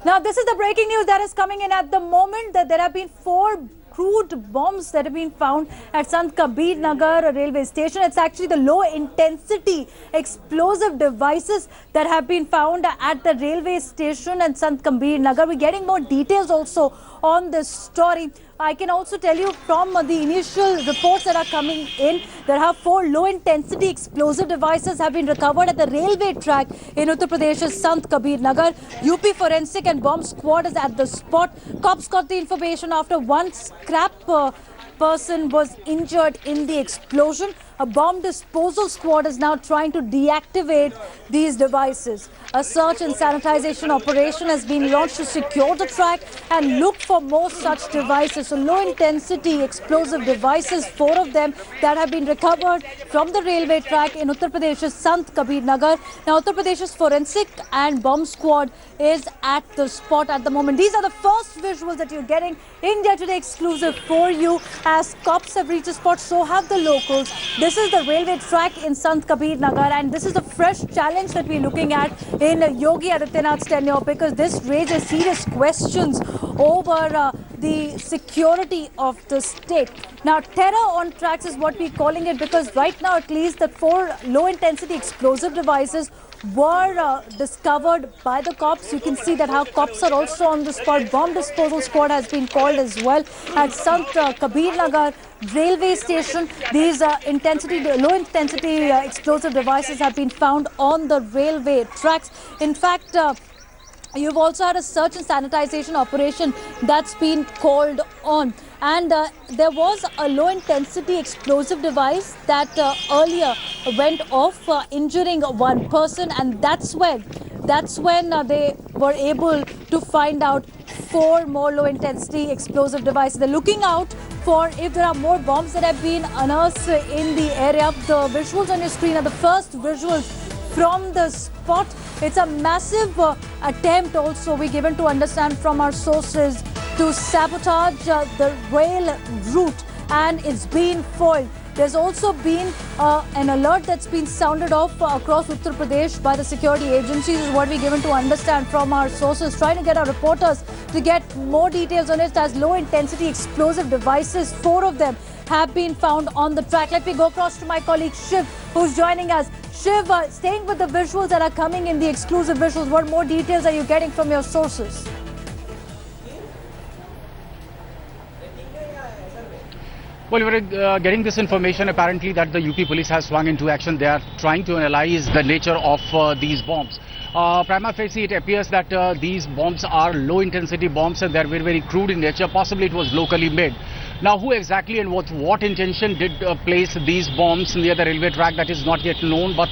Now, this is the breaking news that is coming in at the moment, that there have been 4 crude bombs that have been found at Sant Kabir Nagar railway station. It's actually the low intensity explosive devices that have been found at the railway station at Sant Kabir Nagar. We're getting more details also on this story. I can also tell you from the initial reports that are coming in, there are 4 low-intensity explosive devices have been recovered at the railway track in Uttar Pradesh's Sant Kabir Nagar. UP Forensic and Bomb Squad is at the spot. Cops got the information after one scrap person was injured in the explosion. A bomb disposal squad is now trying to deactivate these devices. A search and sanitization operation has been launched to secure the track and look for more such devices. So low-intensity explosive devices, 4 of them that have been recovered from the railway track in Uttar Pradesh's Sant Kabir Nagar. Now, Uttar Pradesh's Forensic and Bomb Squad is at the spot at the moment. These are the first visuals that you're getting. India Today exclusive for you. As cops have reached the spot, so have the locals. This is the railway track in Sant Kabir Nagar, and this is the fresh challenge that we're looking at in Yogi Adityanath's tenure, because this raises serious questions over the security of the state. Now, terror on tracks is what we're calling it, because right now at least the 4 low-intensity explosive devices were discovered by the cops. You can see that how cops are also on the spot. Bomb disposal squad has been called as well at Sant Kabir Nagar railway station. These low-intensity explosive devices have been found on the railway tracks. In fact, you've also had a search and sanitization operation that's been called on. And there was a low-intensity explosive device that earlier went off, injuring one person, and that's when they were able to find out 4 more low-intensity explosive devices. They're looking out for if there are more bombs that have been unearthed in the area. The visuals on your screen are the first visuals from the spot. It's a massive attempt also, we're given to understand from our sources, to sabotage the rail route, and it's been foiled. There's also been an alert that's been sounded off across Uttar Pradesh by the security agencies, is what we're given to understand from our sources. Trying to get our reporters to get more details on it, as low-intensity explosive devices, 4 of them, have been found on the track. Let me go across to my colleague Shiv, who's joining us. Shiv, staying with the visuals that are coming in, the exclusive visuals, what more details are you getting from your sources? Well, we're getting this information apparently that the UP police has swung into action. They are trying to analyze the nature of these bombs. Prima facie, it appears that these bombs are low-intensity bombs and they're very, very crude in nature. Possibly it was locally made. Now, who exactly and what intention did place these bombs near the railway track, that is not yet known. But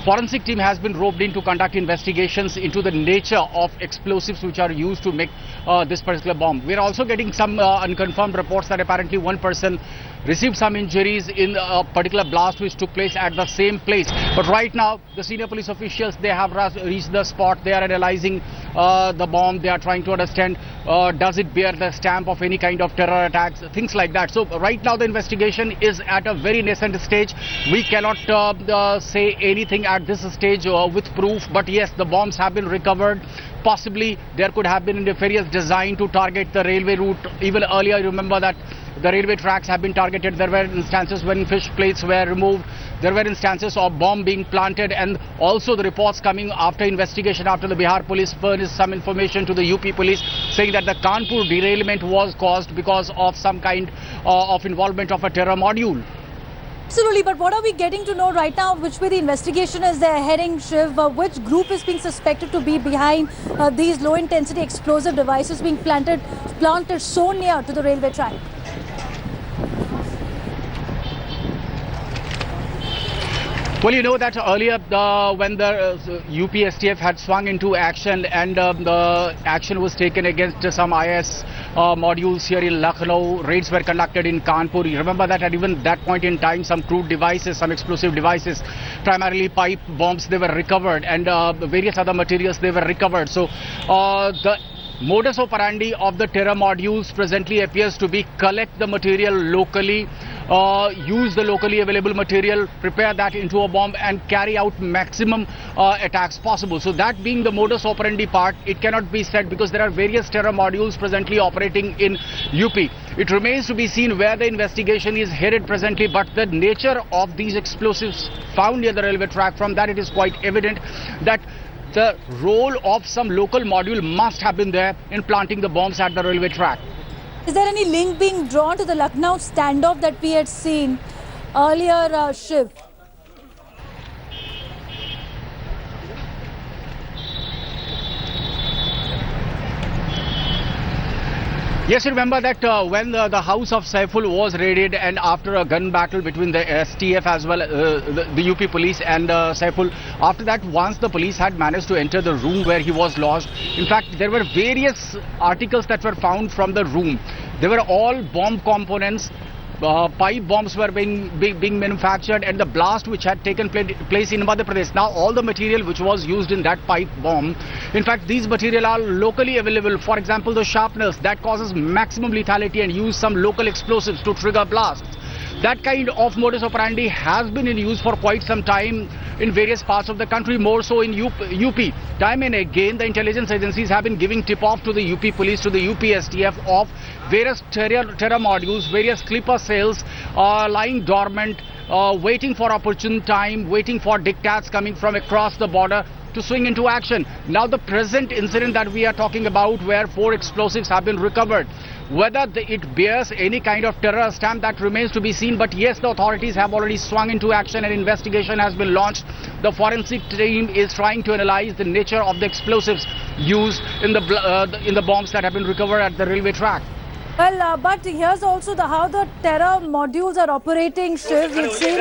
forensic team has been roped in to conduct investigations into the nature of explosives which are used to make this particular bomb. We're also getting some unconfirmed reports that apparently one person received some injuries in a particular blast which took place at the same place. But right now, the senior police officials, they have reached the spot. They are analyzing the bomb. They are trying to understand, does it bear the stamp of any kind of terror attacks, things like that. So right now the investigation is at a very nascent stage. We cannot say anything at this stage with proof. But yes, the bombs have been recovered. Possibly there could have been a nefarious design to target the railway route. Even earlier, you remember that the railway tracks have been targeted. There were instances when fish plates were removed. There were instances of bomb being planted, and also the reports coming after investigation, after the Bihar police furnished some information to the UP police saying that the Kanpur derailment was caused because of some kind of involvement of a terror module. Absolutely, but what are we getting to know right now? Which way the investigation is there heading, Shiv? Which group is being suspected to be behind these low-intensity explosive devices being planted so near to the railway track? Well, you know that earlier when the UP STF had swung into action and the action was taken against some IS modules here in Lucknow, raids were conducted in Kanpur. You remember that at even that point in time, some crude devices, some explosive devices, primarily pipe bombs, they were recovered, and various other materials, they were recovered. So the modus operandi of the terror modules presently appears to be collect the material locally, use the locally available material, prepare that into a bomb and carry out maximum attacks possible. So that being the modus operandi part, it cannot be said because there are various terror modules presently operating in UP. It remains to be seen where the investigation is headed presently, but the nature of these explosives found near the railway track, from that it is quite evident that the role of some local module must have been there in planting the bombs at the railway track. Is there any link being drawn to the Lucknow standoff that we had seen earlier, Shiv? Yes, you remember that when the house of Saiful was raided and after a gun battle between the STF as well, the UP police and Saiful, after that once the police had managed to enter the room where he was lodged, in fact there were various articles that were found from the room. They were all bomb components. Pipe bombs were being manufactured and the blast which had taken place in Madhya Pradesh. Now all the material which was used in that pipe bomb, in fact these material are locally available. For example, the sharpeners that causes maximum lethality and use some local explosives to trigger blasts. That kind of modus operandi has been in use for quite some time in various parts of the country, more so in UP. Time and again, the intelligence agencies have been giving tip-off to the UP police, to the UP STF of various terror modules, various clipper cells lying dormant, waiting for opportune time, waiting for diktats coming from across the border to swing into action. Now the present incident that we are talking about, where 4 explosives have been recovered, whether it bears any kind of terror stamp, that remains to be seen. But yes, the authorities have already swung into action and investigation has been launched. The forensic team is trying to analyze the nature of the explosives used in the bombs that have been recovered at the railway track. Well, but here's also how the terror modules are operating, Shiv. We've seen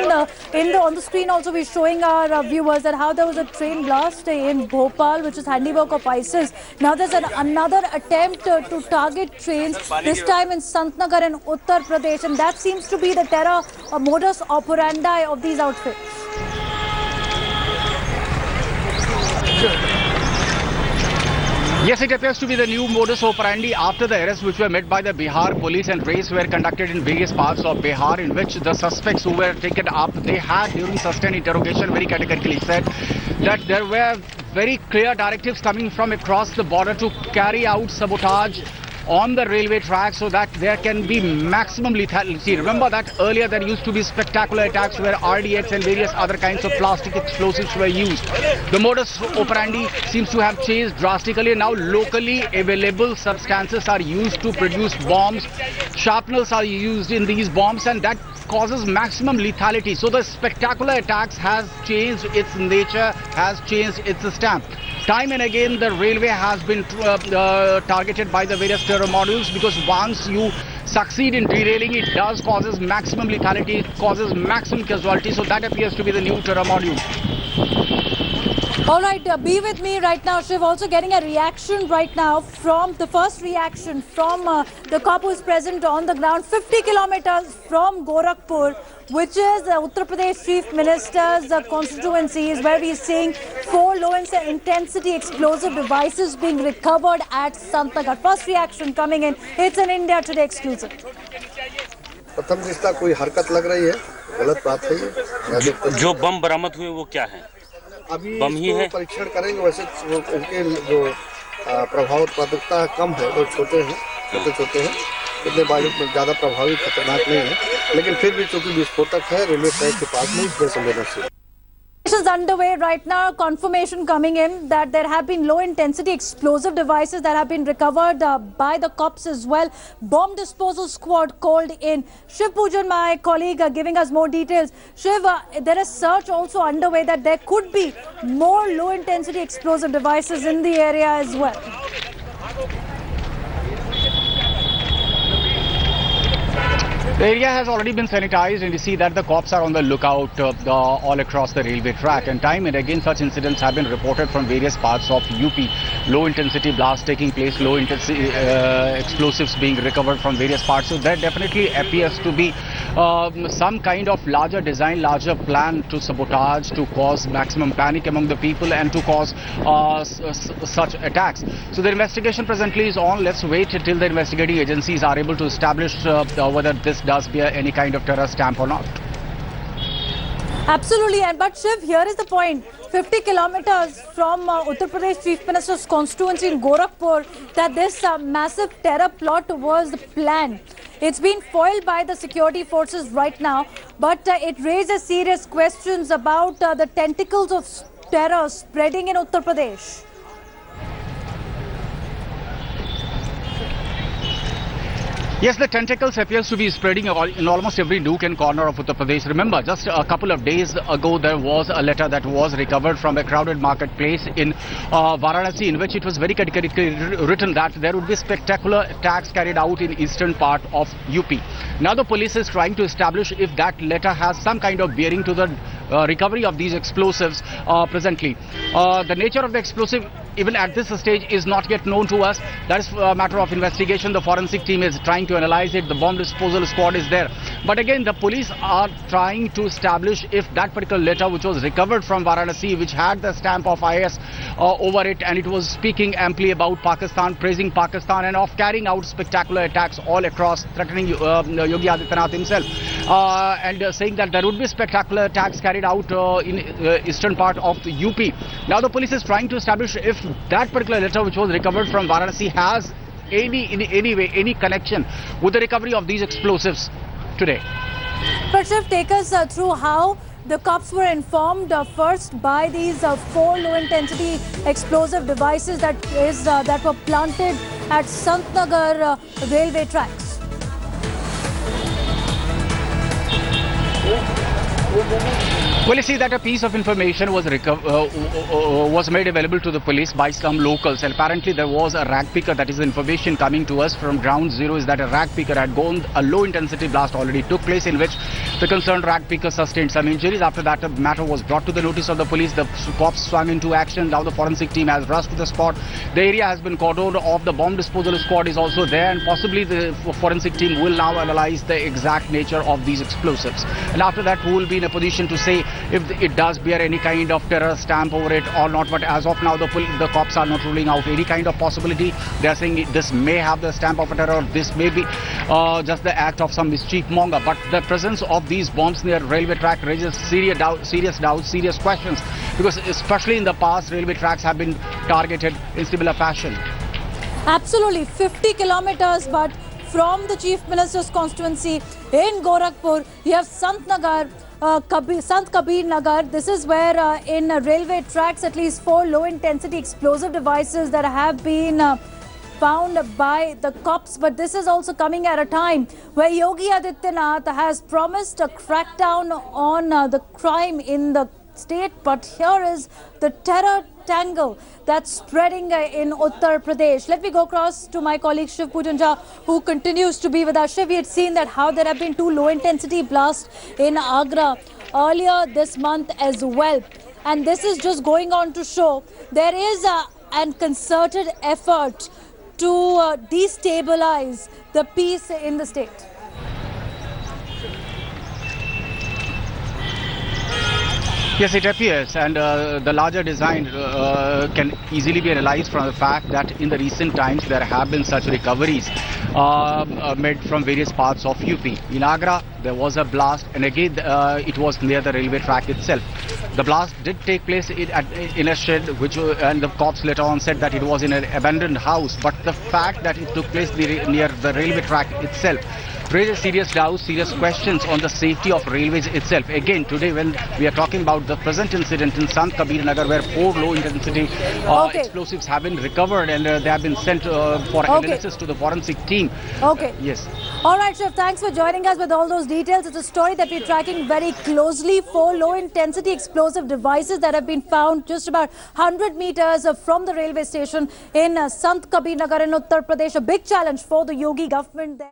on the screen also we're showing our viewers that how there was a train blast in Bhopal, which is handiwork of ISIS. Now there's another attempt to target trains, this time in Santnagar and Uttar Pradesh, and that seems to be the terror modus operandi of these outfits. Yes, it appears to be the new modus operandi after the arrests which were made by the Bihar police, and raids were conducted in various parts of Bihar, in which the suspects who were taken up, they had during sustained interrogation very categorically said that there were very clear directives coming from across the border to carry out sabotage on the railway track so that there can be maximum lethality. Remember that earlier there used to be spectacular attacks where RDX and various other kinds of plastic explosives were used. The modus operandi seems to have changed drastically. Now locally available substances are used to produce bombs. Sharpeners are used in these bombs, and that causes maximum lethality. So the spectacular attacks has changed its nature, has changed its stamp. Time and again the railway has been targeted by the various terror modules, because once you succeed in derailing, it does causes maximum lethality, it causes maximum casualty. So that appears to be the new terror module. All right, be with me right now, Shiv. Also getting a reaction right now from the first reaction from the cop who is present on the ground 50 kilometers from Gorakhpur, which is Uttar Pradesh Chief Minister's constituency, is where we are seeing 4 low-intensity explosive devices being recovered at Santnagar. First reaction coming in. It's an India Today exclusive. प्रथम दृष्टया कोई हरकत लग रही है, गलत बात है ये। जो बम बरामद हुए वो क्या है? अभी बम ही है? परीक्षण करेंगे। वैसे उनके जो प्रभाव उत्पादकता कम है, वो छोटे हैं, छोटे हैं, इतने बारीक में ज़्यादा प्रभावी खतरनाक नहीं है, लेकिन फिर भी चूंकि विस्फोटक है, रेलवे ट्रैक के पास में, इसमें संवेदनशील। Is underway right now. Confirmation coming in that there have been low-intensity explosive devices that have been recovered by the cops as well. Bomb disposal squad called in. Shiv Pujan, my colleague, giving us more details. Shiv, there is search also underway that there could be more low-intensity explosive devices in the area as well. The area has already been sanitized, and you see that the cops are on the lookout all across the railway track, and time and again such incidents have been reported from various parts of UP. low intensity blast taking place, low intensity explosives being recovered from various parts. So there definitely appears to be some kind of larger design, larger plan to sabotage, to cause maximum panic among the people and to cause such attacks. So the investigation presently is on. Let's wait till the investigating agencies are able to establish whether this does bear any kind of terror stamp or not. Absolutely, and but Shiv, here is the point. 50 kilometers from Uttar Pradesh Chief Minister's constituency in Gorakhpur, that this massive terror plot was planned. It's been foiled by the security forces right now, but it raises serious questions about the tentacles of terror spreading in Uttar Pradesh. Yes, the tentacles appears to be spreading in almost every nook and corner of Uttar Pradesh. Remember, just a couple of days ago, there was a letter that was recovered from a crowded marketplace in Varanasi, in which it was very categorically written that there would be spectacular attacks carried out in eastern part of UP. Now the police is trying to establish if that letter has some kind of bearing to the recovery of these explosives presently. The nature of the explosive, even at this stage, is not yet known to us. That is a matter of investigation. The forensic team is trying to analyze it. The bomb disposal squad is there. But again, the police are trying to establish if that particular letter which was recovered from Varanasi, which had the stamp of IS over it, and it was speaking amply about Pakistan, praising Pakistan, and of carrying out spectacular attacks all across, threatening Yogi Adityanath himself, and saying that there would be spectacular attacks carried out in eastern part of the UP. Now the police is trying to establish if that particular letter which was recovered from Varanasi has in any way, any connection with the recovery of these explosives today. But Shiv, take us through how the cops were informed first by these 4 low-intensity explosive devices that were planted at Santnagar railway tracks. Well, you see that a piece of information was made available to the police by some locals, and apparently there was a rag picker. That is the information coming to us from ground zero, is that a rag picker had gone, a low intensity blast already took place in which the concerned rag picker sustained some injuries. After that, the matter was brought to the notice of the police. The cops swung into action. Now the forensic team has rushed to the spot. The area has been cordoned off. The bomb disposal squad is also there, and possibly the forensic team will now analyze the exact nature of these explosives. And after that, we will be in a position to say if it does bear any kind of terror stamp over it or not. But as of now, the cops are not ruling out any kind of possibility. They are saying this may have the stamp of a terror, this may be just the act of some mischief monger. But the presence of these bombs near railway track raises serious doubts, serious questions, because especially in the past, railway tracks have been targeted in similar fashion. Absolutely, 50 kilometers, but from the Chief Minister's constituency in Gorakhpur, you have Santnagar, Sant Kabir Nagar. This is where in railway tracks at least 4 low-intensity explosive devices that have been found by the cops. But this is also coming at a time where Yogi Adityanath has promised a crackdown on the crime in the state. But here is the terror tangle that's spreading in Uttar Pradesh. Let me go across to my colleague Shiv Pujanjha, who continues to be with us. Shiv, we had seen that how there have been 2 low-intensity blasts in Agra earlier this month as well. And this is just going on to show there is a concerted effort to destabilize the peace in the state. Yes, it appears, and the larger design can easily be analyzed from the fact that in the recent times there have been such recoveries made from various parts of UP. In Agra, there was a blast, and again it was near the railway track itself. The blast did take place in a shed, and the cops later on said that it was in an abandoned house. But the fact that it took place near the railway track itself raises serious doubts, serious questions on the safety of railways itself. Again, today when we are talking about the present incident in Sant Kabir Nagar, where 4 low-intensity explosives have been recovered, and they have been sent for analysis to the forensic team. Okay. Yes. All right, Shiv, thanks for joining us with all those details. It's a story that we're tracking very closely. 4 low-intensity explosive devices that have been found just about 100 meters from the railway station in Sant Kabir Nagar in Uttar Pradesh. A big challenge for the Yogi government there.